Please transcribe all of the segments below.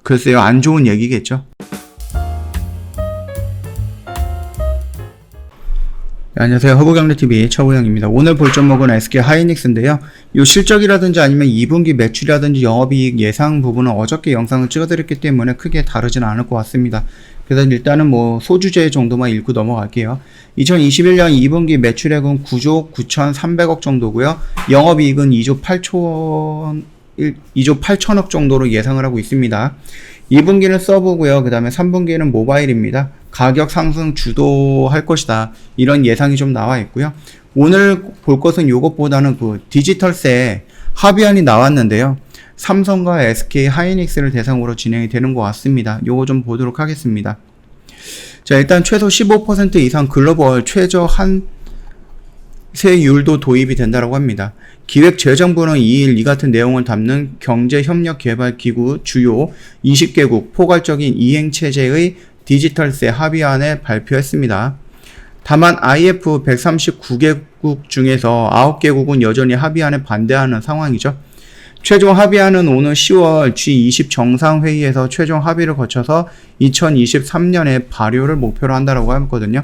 글쎄요, 안 좋은 얘기겠죠. 네, 안녕하세요. 허브경제TV 최호영입니다. 오늘 볼 종목은 SK 하이닉스인데요. 이 실적이라든지 아니면 2분기 매출이라든지 영업이익 예상 부분은 어저께 영상을 찍어드렸기 때문에 크게 다르지는 않을 것 같습니다. 그래서 일단은 소주제 정도만 읽고 넘어갈게요. 2021년 2분기 매출액은 9조 9,300억 정도고요. 영업이익은 2조 8천억 정도로 예상을 하고 있습니다. 2분기는 서브고요. 그 다음에 3분기는 모바일입니다. 가격 상승 주도할 것이다. 이런 예상이 좀 나와 있고요. 오늘 볼 것은 이것보다는 디지털세 합의안이 나왔는데요. 삼성과 SK 하이닉스를 대상으로 진행이 되는 것 같습니다. 요거 좀 보도록 하겠습니다. 자, 일단 최소 15% 이상 글로벌 최저 한세율도 도입이 된다고 합니다. 기획재정부는 2일 이 같은 내용을 담는 경제협력개발기구 주요 20개국 포괄적인 이행체제의 디지털세 합의안을 발표했습니다. 다만 IF 139개국 중에서 9개국은 여전히 합의안에 반대하는 상황이죠. 최종 합의안은 오늘 10월 G20 정상회의에서 최종 합의를 거쳐서 2023년에 발효를 목표로 한다고 하거든요.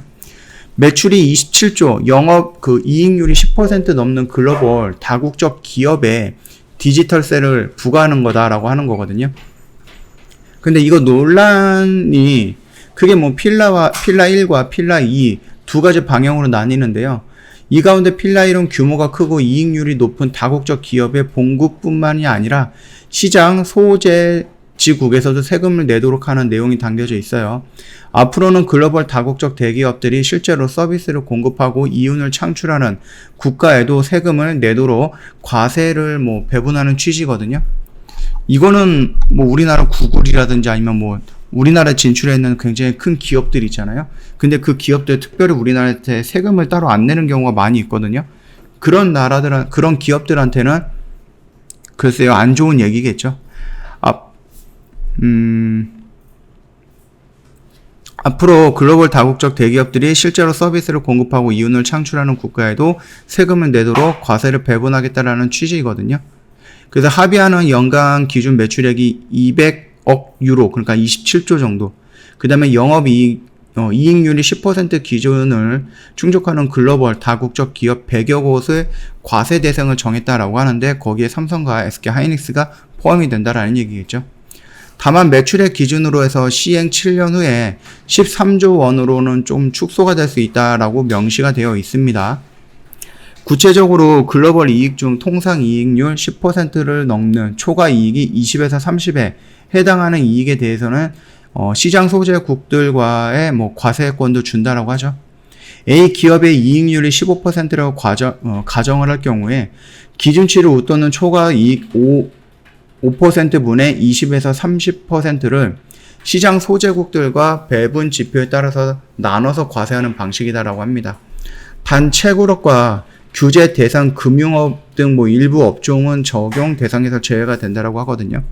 매출이 27조, 영업 이익률이 10% 넘는 글로벌 다국적 기업에 디지털세를 부과하는 거다라고 하는 거거든요. 근데 이거 논란이 크게 필라 1과 필라 2 두 가지 방향으로 나뉘는데요. 이 가운데 필라 1은 규모가 크고 이익률이 높은 다국적 기업의 봉급뿐만이 아니라 시장 소재지국에서도 세금을 내도록 하는 내용이 담겨져 있어요. 앞으로는 글로벌 다국적 대기업들이 실제로 서비스를 공급하고 이윤을 창출하는 국가에도 세금을 내도록 과세를 배분하는 취지거든요. 이거는 우리나라 구글이라든지 아니면 우리나라 진출해 있는 굉장히 큰 기업들 있잖아요. 근데 그 기업들 특별히 우리나라한테 세금을 따로 안 내는 경우가 많이 있거든요. 그런 기업들한테는 글쎄요, 안 좋은 얘기겠죠. 앞으로 글로벌 다국적 대기업들이 실제로 서비스를 공급하고 이윤을 창출하는 국가에도 세금을 내도록 과세를 배분하겠다라는 취지이거든요. 그래서 합의안은 연간 기준 매출액이 200억 유로, 그러니까 27조 정도. 그 다음에 이익률이 10% 기준을 충족하는 글로벌 다국적 기업 100여 곳을 과세 대상을 정했다라고 하는데 거기에 삼성과 SK 하이닉스가 포함이 된다라는 얘기겠죠. 다만 매출액 기준으로 해서 시행 7년 후에 13조 원으로는 좀 축소가 될 수 있다라고 명시가 되어 있습니다. 구체적으로 글로벌 이익 중 통상 이익률 10%를 넘는 초과 이익이 20에서 30에 해당하는 이익에 대해서는 시장 소재국들과의 과세권도 준다라고 하죠. A 기업의 이익률이 15%라고 가정을 할 경우에 기준치를 웃도는 초과 이익 5%분의 20에서 30%를 시장 소재국들과 배분 지표에 따라서 나눠서 과세하는 방식이다라고 합니다. 단 채굴업과 규제 대상 금융업 등 일부 업종은 적용 대상에서 제외가 된다라고 하거든요.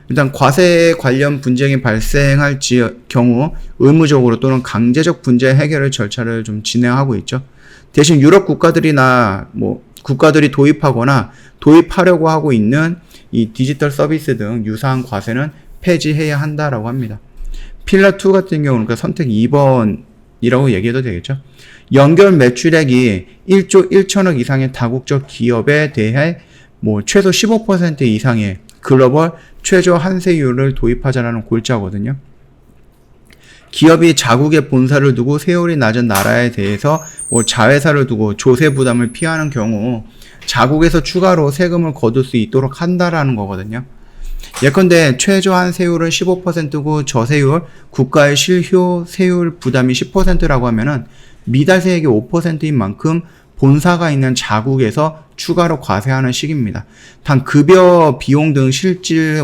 일단 과세 관련 분쟁이 발생할 경우 의무적으로 또는 강제적 분쟁 해결의 절차를 좀 진행하고 있죠. 대신 유럽 국가들이나 국가들이 도입하거나 도입하려고 하고 있는 이 디지털 서비스 등 유사한 과세는 폐지해야 한다라고 합니다. 필라 2 같은 경우는 선택 2번이라고 얘기해도 되겠죠. 연결 매출액이 1조 1천억 이상의 다국적 기업에 대해 최소 15% 이상의 글로벌 최저 한세율을 도입하자라는 골자거든요. 기업이 자국에 본사를 두고 세율이 낮은 나라에 대해서 자회사를 두고 조세 부담을 피하는 경우 자국에서 추가로 세금을 거둘 수 있도록 한다라는 거거든요. 예컨대 최저한 세율은 15%고 저세율, 국가의 실효 세율 부담이 10%라고 하면은 미달세액이 5%인 만큼 본사가 있는 자국에서 추가로 과세하는 식입니다. 단 급여, 비용 등 실질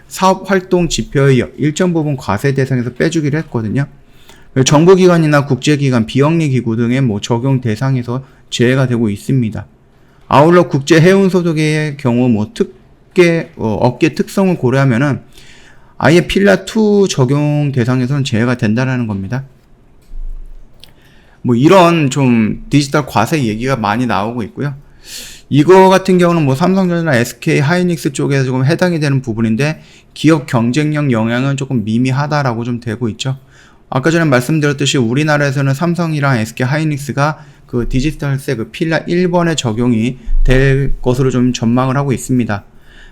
사업 활동 지표의 일정 부분 과세 대상에서 빼주기로 했거든요. 정부기관이나 국제기관, 비영리 기구 등의 적용 대상에서 제외가 되고 있습니다. 아울러 국제 해운 소득의 경우 업계 특성을 고려하면은 아예 필라 2 적용 대상에서는 제외가 된다라는 겁니다. 이런 좀 디지털 과세 얘기가 많이 나오고 있고요. 이거 같은 경우는 뭐 삼성전자나 SK 하이닉스 쪽에서 조금 해당이 되는 부분인데 기업 경쟁력 영향은 조금 미미하다라고 좀 되고 있죠. 아까 전에 말씀드렸듯이 우리나라에서는 삼성이랑 SK 하이닉스가 그 디지털세 그 필라 1번에 적용이 될 것으로 좀 전망을 하고 있습니다.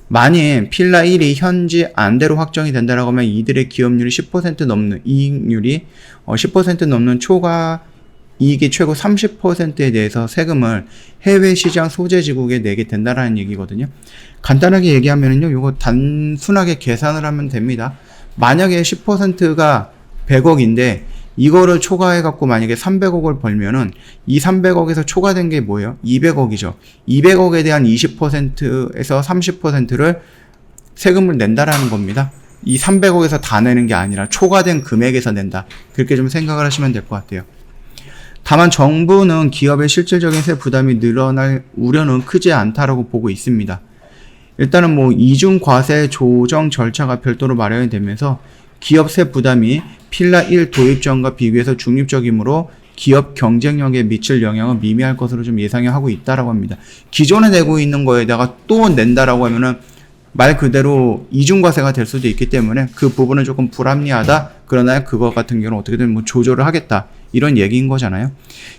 만일 필라 1이 현지 안대로 확정이 된다라고 하면 이들의 기업률이 10% 넘는 이익률이 10% 넘는 초과 이익이 최고 30%에 대해서 세금을 해외 시장 소재지국에 내게 된다라는 얘기거든요. 간단하게 얘기하면요, 이거 단순하게 계산을 하면 됩니다. 만약에 10%가 100억인데 이거를 초과해갖고 만약에 300억을 벌면은 이 300억에서 초과된 게 뭐예요? 200억이죠. 200억에 대한 20%에서 30%를 세금을 낸다라는 겁니다. 이 300억에서 다 내는 게 아니라 초과된 금액에서 낸다. 그렇게 좀 생각을 하시면 될 것 같아요. 다만 정부는 기업의 실질적인 세 부담이 늘어날 우려는 크지 않다라고 보고 있습니다. 일단은 뭐 이중 과세 조정 절차가 별도로 마련이 되면서 기업 세 부담이 필라 1 도입 전과 비교해서 중립적이므로 기업 경쟁력에 미칠 영향은 미미할 것으로 좀 예상이 하고 있다라고 합니다. 기존에 내고 있는 거에다가 또 낸다라고 하면은 말 그대로 이중과세가 될 수도 있기 때문에 그 부분은 조금 불합리하다. 그러나 그거 같은 경우는 어떻게든 뭐 조절을 하겠다. 이런 얘기인 거잖아요.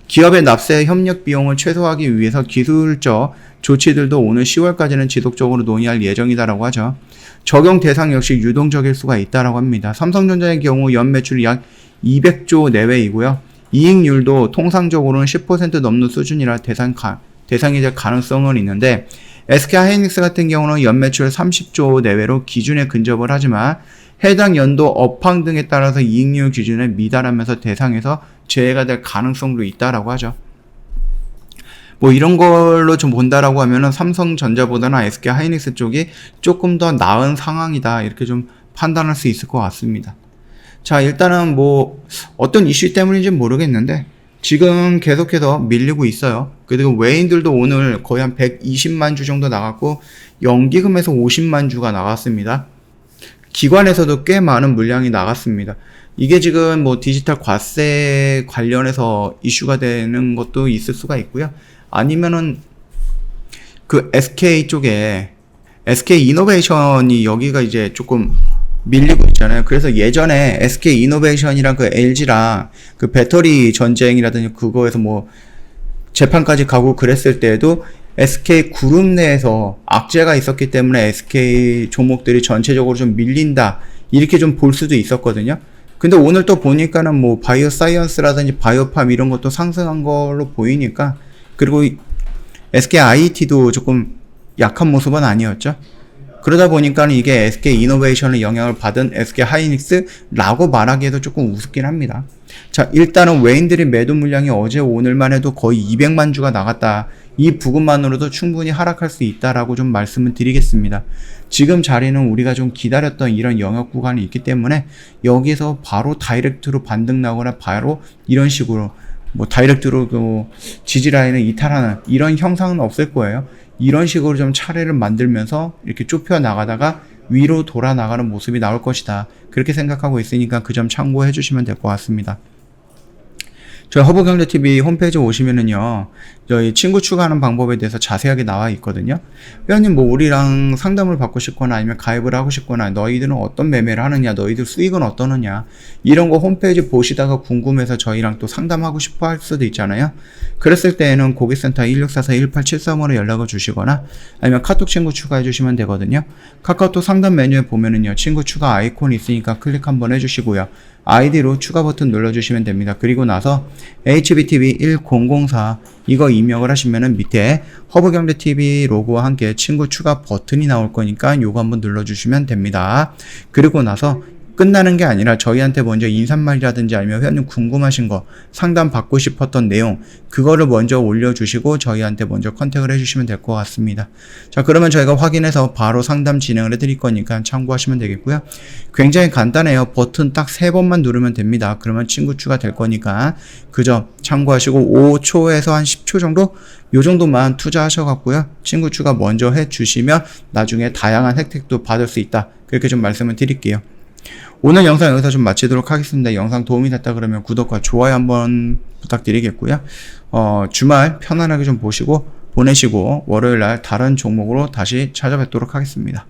기업의 납세 협력 비용을 최소화하기 위해서 기술적 조치들도 오늘 10월까지는 지속적으로 논의할 예정이다라고 하죠. 적용 대상 역시 유동적일 수가 있다라고 합니다. 삼성전자의 경우 연 매출이 약 200조 내외이고요. 이익률도 통상적으로는 10% 넘는 수준이라 대상이 될 가능성은 있는데 SK 하이닉스 같은 경우는 연 매출 30조 내외로 기준에 근접을 하지만 해당 연도 업황 등에 따라서 이익률 기준에 미달하면서 대상에서 제외가 될 가능성도 있다라고 하죠. 뭐 이런 걸로 좀 본다라고 하면은 삼성전자보다는 SK 하이닉스 쪽이 조금 더 나은 상황이다 이렇게 좀 판단할 수 있을 것 같습니다. 자, 일단은 뭐 어떤 이슈 때문인지 모르겠는데 지금 계속해서 밀리고 있어요. 그리고 외인들도 오늘 거의 한 120만 주 정도 나갔고 연기금에서 50만 주가 나갔습니다. 기관에서도 꽤 많은 물량이 나갔습니다. 이게 지금 뭐 디지털 과세 관련해서 이슈가 되는 것도 있을 수가 있고요. 아니면은 그 SK 쪽에 SK 이노베이션이 여기가 이제 조금 밀리고 있잖아요. 그래서 예전에 SK 이노베이션이랑 그 LG랑 그 배터리 전쟁이라든지 그거에서 뭐 재판까지 가고 그랬을 때에도 SK 그룹 내에서 악재가 있었기 때문에 SK 종목들이 전체적으로 좀 밀린다 이렇게 좀 볼 수도 있었거든요. 근데 오늘 또 보니까는 뭐 바이오 사이언스라든지 바이오팜 이런 것도 상승한 걸로 보이니까, 그리고 SK IT도 조금 약한 모습은 아니었죠. 그러다 보니까 이게 SK 이노베이션의 영향을 받은 SK 하이닉스라고 말하기에도 조금 우습긴 합니다. 자, 일단은 외인들이 매도 물량이 어제 오늘만 해도 거의 200만 주가 나갔다. 이 부분만으로도 충분히 하락할 수 있다라고 좀 말씀을 드리겠습니다. 지금 자리는 우리가 좀 기다렸던 이런 영역 구간이 있기 때문에 여기서 바로 다이렉트로 반등 나거나 바로 이런 식으로 뭐 다이렉트로 지지 라인을 이탈하는 이런 형상은 없을 거예요. 이런 식으로 좀 차례를 만들면서 이렇게 좁혀 나가다가 위로 돌아 나가는 모습이 나올 것이다. 그렇게 생각하고 있으니까 그 점 참고해 주시면 될 것 같습니다. 저희 허브경제TV 홈페이지 오시면은요, 저희 친구 추가하는 방법에 대해서 자세하게 나와 있거든요. 회원님 뭐 우리랑 상담을 받고 싶거나 아니면 가입을 하고 싶거나 너희들은 어떤 매매를 하느냐, 너희들 수익은 어떠느냐, 이런 거 홈페이지 보시다가 궁금해서 저희랑 또 상담하고 싶어 할 수도 있잖아요. 그랬을 때에는 고객센터 1644-1873으로 연락을 주시거나 아니면 카톡 친구 추가해 주시면 되거든요. 카카오톡 상담 메뉴에 보면은요, 친구 추가 아이콘이 있으니까 클릭 한번 해주시고요. 아이디로 추가 버튼 눌러주시면 됩니다. 그리고 나서 HBTV1004 이거 입력을 하시면은 밑에 허브경제TV 로고와 함께 친구 추가 버튼이 나올 거니까 요거 한번 눌러주시면 됩니다. 그리고 나서 끝나는 게 아니라 저희한테 먼저 인사말이라든지 아니면 회원님 궁금하신 거 상담 받고 싶었던 내용 그거를 먼저 올려주시고 저희한테 먼저 컨택을 해주시면 될 것 같습니다. 자, 그러면 저희가 확인해서 바로 상담 진행을 해드릴 거니까 참고하시면 되겠고요. 굉장히 간단해요. 버튼 딱 3번만 누르면 됩니다. 그러면 친구 추가 될 거니까 그 점 참고하시고 5초에서 한 10초 정도 요 정도만 투자하셔갖고요. 친구 추가 먼저 해주시면 나중에 다양한 혜택도 받을 수 있다. 그렇게 좀 말씀을 드릴게요. 오늘 영상 여기서 좀 마치도록 하겠습니다. 영상 도움이 됐다 그러면 구독과 좋아요 한번 부탁드리겠고요. 주말 편안하게 좀 보시고 보내시고 월요일 날 다른 종목으로 다시 찾아뵙도록 하겠습니다.